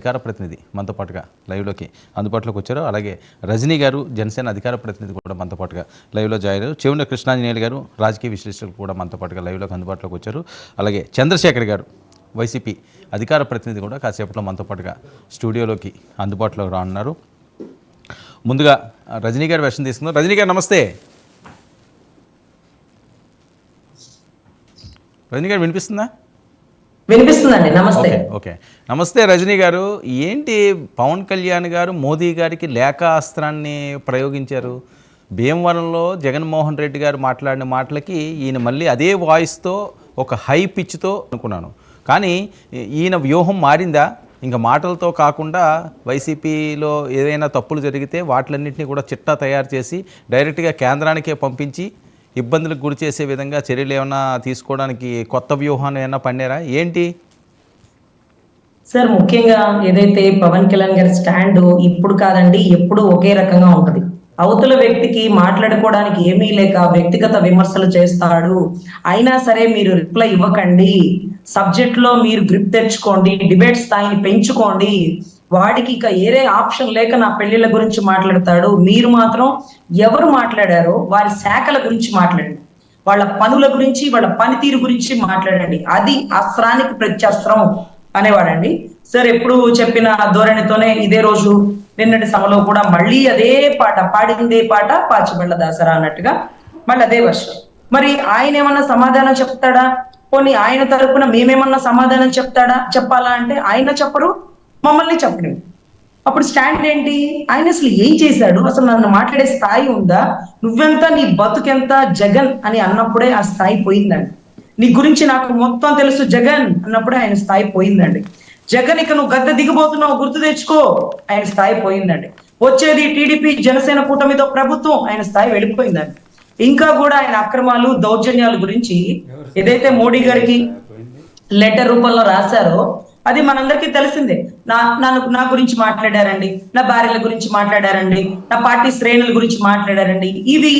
అధికార ప్రతినిధి మనతో పాటుగా లైవ్లోకి అందుబాటులోకి వచ్చారు. అలాగే రజనీ గారు జనసేన అధికార ప్రతినిధి కూడా మనతో పాటుగా లైవ్లో జాయిన్ అయ్యారు. చెవున కృష్ణాంజనేయులు గారు రాజకీయ విశ్లేషకులు కూడా మనతో పాటుగా లైవ్లోకి అందుబాటులోకి వచ్చారు. అలాగే చంద్రశేఖర్ గారు వైసీపీ అధికార ప్రతినిధి కూడా కాసేపట్లో మనతో పాటుగా స్టూడియోలోకి అందుబాటులోకి రానున్నారు. ముందుగా రజనీ గారు వెర్షన్ తీసుకున్నారు. రజనీ గారు నమస్తే. రజనీ గారు వినిపిస్తుందా? వినిపిస్తుందండి. నమస్తే. ఓకే నమస్తే రజనీ గారు. ఏంటి పవన్ కళ్యాణ్ గారు మోదీ గారికి లేఖ అస్త్రాన్ని ప్రయోగించారు? భీమవరంలో జగన్మోహన్ రెడ్డి గారు మాట్లాడిన మాటలకి ఈయన మళ్ళీ అదే వాయిస్తో ఒక హై పిచ్తో అనుకున్నాను. కానీ ఈయన వ్యూహం మారిందా? ఇంకా మాటలతో కాకుండా వైసీపీలో ఏదైనా తప్పులు జరిగితే వాటిలన్నింటినీ కూడా చిట్టా తయారు చేసి డైరెక్ట్గా కేంద్రానికే పంపించి ఇబ్బందులకు గురి చేసే విధంగా చర్యలు ఏమైనా తీసుకోవడానికి కొత్త వ్యూహాన్ని ఏమైనా పన్నారా ఏంటి? సార్, ముఖ్యంగా ఏదైతే పవన్ కళ్యాణ్ గారి స్టాండ్ ఇప్పుడు కాదండి, ఎప్పుడు ఒకే రకంగా ఉంటది. అవతల వ్యక్తికి మాట్లాడుకోవడానికి ఏమీ లేక వ్యక్తిగత విమర్శలు చేస్తాడు. అయినా సరే మీరు రిప్లై ఇవ్వకండి, సబ్జెక్ట్ లో మీరు గ్రిప్ తెచ్చుకోండి, డిబేట్ స్థాయిని పెంచుకోండి. వాడికి ఇక ఏరే ఆప్షన్ లేక నా పెళ్లిళ్ళ గురించి మాట్లాడతాడు. మీరు మాత్రం ఎవరు మాట్లాడారో వారి శాఖల గురించి మాట్లాడండి, వాళ్ళ పనుల గురించి, వాళ్ళ పనితీరు గురించి మాట్లాడండి. అది అస్త్రానికి ప్రత్యస్త్రం అనేవాడండి. సార్, ఎప్పుడు చెప్పిన ధోరణితోనే ఇదే రోజు నిన్నటి సభలో కూడా మళ్ళీ అదే పాట, పాడిందే పాట పాచిబండ్ల దాసరా అన్నట్టుగా మళ్ళీ అదే వర్షం. మరి ఆయన ఏమన్నా సమాధానం చెప్తాడా? పోనీ ఆయన తరపున మేమేమన్నా సమాధానం చెప్పాలా అంటే ఆయన చెప్పరు, మమ్మల్ని చెప్పడం. అప్పుడు స్టాండ్ ఏంటి? ఆయన అసలు ఏం చేశాడు? అసలు నన్ను మాట్లాడే స్థాయి ఉందా? నువ్వెంత, నీ బతుకెంత, జగన్ అని అన్నప్పుడే ఆ స్థాయి పోయిందండి. నీ గురించి నాకు మొత్తం తెలుసు జగన్ అన్నప్పుడే ఆయన స్థాయి పోయిందండి. జగన్, ఇక నువ్వు గద్దె దిగిపోతున్నావు, గుర్తు తెచ్చుకో, ఆయన స్థాయి పోయిందండి. వచ్చేది టీడీపీ జనసేన కూటమితో ప్రభుత్వం, ఆయన స్థాయి వెళ్ళిపోయిందండి. ఇంకా కూడా ఆయన అక్రమాలు, దౌర్జన్యాల గురించి ఏదైతే మోడీ గారికి లెటర్ రూపంలో రాశారో అది మనందరికీ తెలిసిందే. నా గురించి మాట్లాడారండి, నా భార్యల గురించి మాట్లాడారండి, నా పార్టీ శ్రేణుల గురించి మాట్లాడారండి. ఇవి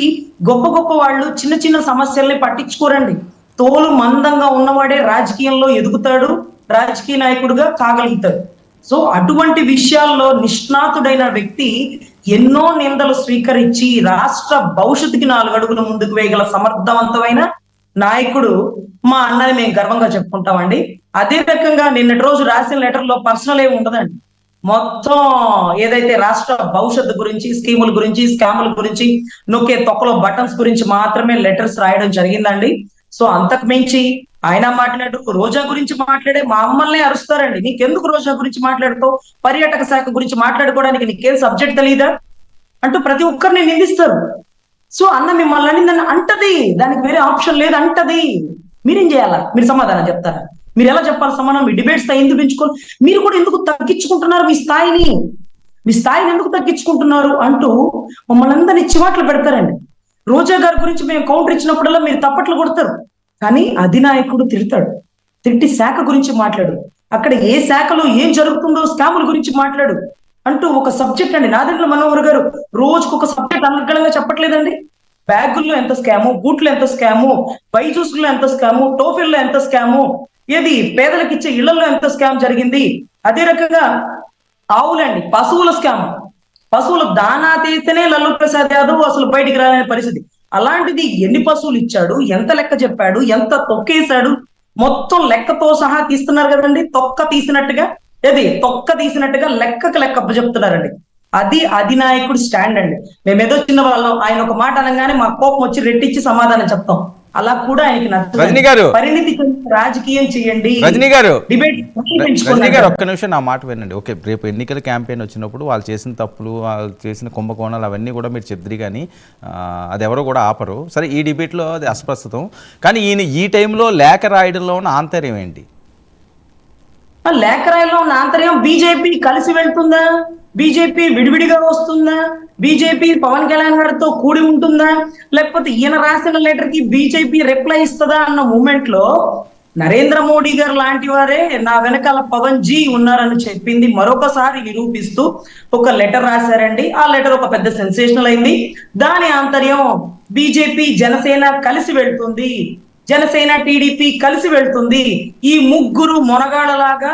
గొప్ప గొప్ప వాళ్ళు చిన్న చిన్న సమస్యల్ని పట్టించుకోరండి. తోలు మందంగా ఉన్నవాడే రాజకీయంలో ఎదుగుతాడు, రాజకీయ నాయకుడిగా కాగలుగుతాడు. సో అటువంటి విషయాల్లో నిష్ణాతుడైన వ్యక్తి ఎన్నో నిందలు స్వీకరించి రాష్ట్ర భవిష్యత్తుకి 4 అడుగులు ముందుకు వేయగల సమర్థవంతమైన నాయకుడు మా అన్నని మేము గర్వంగా చెప్పుకుంటామండి. అదే రకంగా నిన్నటి రోజు రాసిన లెటర్ లో పర్సనల్ ఏమి ఉండదండి. మొత్తం ఏదైతే రాష్ట్ర భవిష్యత్తు గురించి, స్కీముల గురించి, స్కాముల గురించి, నొక్కే తొక్కలో బటన్స్ గురించి మాత్రమే లెటర్స్ రాయడం జరిగిందండి. సో అంతకు మించి ఆయన మాట్లాడు, రోజా గురించి మాట్లాడే మా అమ్మల్ని అరుస్తారండి. నీకెందుకు రోజా గురించి మాట్లాడుతావు? పర్యాటక శాఖ గురించి మాట్లాడుకోవడానికి నీకేం సబ్జెక్ట్ తెలీదా అంటూ ప్రతి ఒక్కరిని నిందిస్తారు. సో అన్న మిమ్మల్ని నన్ను అంటది, దానికి వేరే ఆప్షన్ లేదు అంటది. మీరేం చేయాలా? మీరు సమాధానం చెప్తారా? మీరు ఎలా చెప్పాలి సమాధానం? మీ డిబేట్ స్థాయి ఎందుకు పెంచుకోవాలి? మీరు కూడా ఎందుకు తగ్గించుకుంటున్నారు మీ స్థాయిని? మీ స్థాయిని ఎందుకు తగ్గించుకుంటున్నారు అంటూ మమ్మల్ని అందరినీ చివాట్లు పెడతారండి. రోజా గారి గురించి మేము కౌంటర్ ఇచ్చినప్పుడల్లా మీరు తప్పట్లు కొడతారు. కానీ అధినాయకుడు తిడతాడు, తిట్టి శాఖ గురించి మాట్లాడు, అక్కడ ఏ శాఖలో ఏం జరుగుతుందో స్కాముల గురించి మాట్లాడు అంటూ ఒక సబ్జెక్ట్ అండి. నాదెండ్ల మనోహర్ గారు రోజుకు ఒక సబ్జెక్ట్ అనర్గళంగా చెప్పట్లేదండి. బ్యాగుల్లో ఎంత స్కాము, బూట్లో ఎంత స్కాము, బైజూస్లో ఎంత స్కాము, టోఫిల్లో ఎంత స్కాము, ఏది పేదలకు ఇచ్చే ఇళ్లలో ఎంత స్కామ్ జరిగింది. అదే రకంగా ఆవులండి, పశువుల స్కామ్, పశువులు దానా తీస్తేనే లల్లు ప్రసాద్ యాదవ్ అసలు బయటికి రాలనే పరిస్థితి. అలాంటిది ఎన్ని పశువులు ఇచ్చాడు, ఎంత లెక్క చెప్పాడు, ఎంత తొక్కేశాడు, మొత్తం లెక్కతో సహా తీస్తున్నారు కదండి. తొక్క తీసినట్టుగా లెక్కకు లెక్క చెప్తున్నారండి. అది అధినాయకుడు స్టాండ్ అండి. మేమేదో చిన్న వాళ్ళం, ఆయన ఒక మాట అనగానే మా కోపం వచ్చి రెట్టించి సమాధానం చెప్తాం. అలా కూడా ఆయనకి నచ్చదు. పరిణితి రాజకీయం చేయండి. రజనీ గారు ఒక్క నిమిషం నా మాట వినండి. ఓకే, రేపు ఎన్నికల క్యాంపెయిన్ వచ్చినప్పుడు వాళ్ళు చేసిన తప్పులు, వాళ్ళు చేసిన కుంభకోణాలు అవన్నీ కూడా మీరు చెప్తారు, కానీ అది ఎవరో కూడా ఆపరు. సరే, ఈ డిబేట్లో అది అస్పష్టతం. కానీ ఈయన ఈ టైంలో లేఖ రాయడంలో ఉన్న ఆంతర్యం ఏంటి? లేఖ రాయడంలో ఉన్న ఆంతర్యం, బీజేపీ కలిసి వెళ్తుందా, బీజేపీ విడివిడిగా వస్తుందా, బీజేపీ పవన్ కళ్యాణ్ గారితో కూడి ఉంటుందా, లేకపోతే ఈయన రాసిన లెటర్ కి బీజేపీ రిప్లై ఇస్తుందా అన్న మూమెంట్ లో నరేంద్ర మోడీ గారు లాంటి వారే నా వెనకాల పవన్ జీ ఉన్నారని చెప్పింది మరొకసారి నిరూపిస్తూ ఒక లెటర్ రాశారండి. ఆ లెటర్ ఒక పెద్ద సెన్సేషనల్ అయింది. దాని ఆంతర్యం, బీజేపీ జనసేన కలిసి వెళ్తుంది, జనసేన టీడీపీ కలిసి వెళ్తుంది, ఈ ముగ్గురు మొనగాళ్ళలాగా